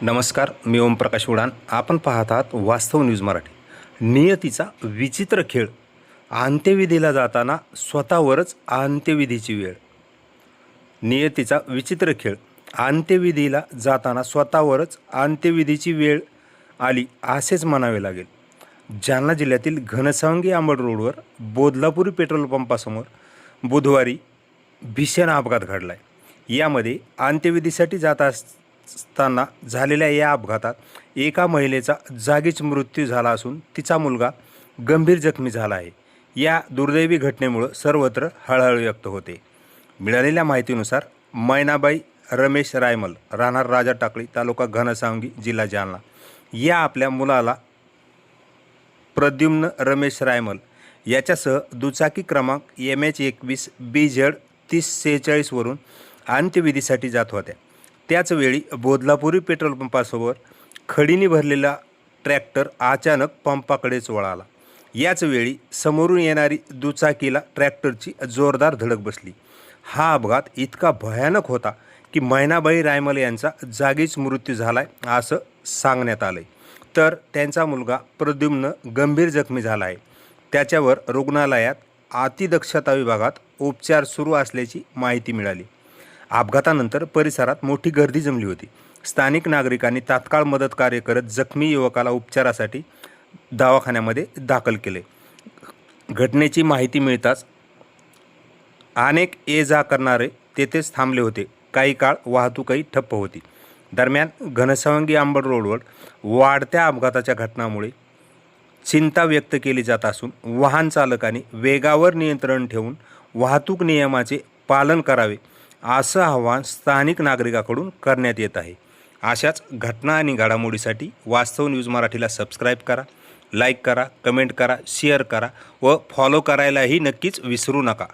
नमस्कार, मी ओमप्रकाश उडान. आपण पाहत आहात वास्तव न्यूज मराठी. नियतीचा विचित्र खेळ. अंत्यविधीला जाताना स्वतःवरच अंत्यविधीची वेळ. नियतीचा विचित्र खेळ. अंत्यविधीला जाताना स्वतःवरच अंत्यविधीची वेळ आली असेच म्हणावे लागेल. जालना जिल्ह्यातील घनसावंगी अंबड रोडवर बोदलापुरी पेट्रोल पंपासमोर बुधवारी भीषण अपघात घडला आहे. यामध्ये अंत्यविधीसाठी जात असताना झालेल्या या अपघातात एका महिलेचा जागीच मृत्यू झाला असून तिचा मुलगा गंभीर जखमी झाला आहे. या दुर्दैवी घटनेमुळे सर्वत्र हळहळ व्यक्त होते. मिळालेल्या माहितीनुसार मैनाबाई रमेश रायमल, राहणार राजा टाकळी, तालुका घनसावंगी, जिल्हा जालना, या आपल्या मुलाला प्रद्युम्न रमेश रायमल याच्यासह दुचाकी क्रमांक MH21 BZ 3046 वरून अंत्यविधीसाठी जात होत्या. त्याचवेळी बोदलापुरी पेट्रोल पंपासमोर खडीने भरलेला ट्रॅक्टर अचानक पंपाकडेच वळाला. याचवेळी समोरून येणारी दुचाकीला ट्रॅक्टरची जोरदार धडक बसली. हा अपघात इतका भयानक होता की मैनाबाई रायमल यांचा जागीच मृत्यू झालाय असं सांगण्यात आलंय. तर त्यांचा मुलगा प्रद्युम्न गंभीर जखमी झाला आहे. त्याच्यावर रुग्णालयात अतिदक्षता विभागात उपचार सुरू असल्याची माहिती मिळाली. अपघातानंतर परिसरात मोठी गर्दी जमली होती. स्थानिक नागरिकांनी तात्काळ मदत कार्य करत जखमी युवकाला उपचारासाठी दवाखान्यामध्ये दाखल केले. घटनेची माहिती मिळताच अनेक ये-जा करणारे तेथेच थांबले होते. काही काळ वाहतूकही ठप्प होती. दरम्यान घनसावंगी अंबड रोडवर वाढत्या अपघाताच्या घटनांमुळे चिंता व्यक्त केली जात असून वाहन चालकांनी वेगावर नियंत्रण ठेवून वाहतूक नियमाचे पालन करावे असं आवाहन स्थानिक नागरिकांकडून करण्यात येत आहे. अशाच घटना आणि घडामोडीसाठी वास्तव न्यूज मराठीला सबस्क्राईब करा, लाईक करा, कमेंट करा, शेअर करा व फॉलो करायलाही नक्कीच विसरू नका.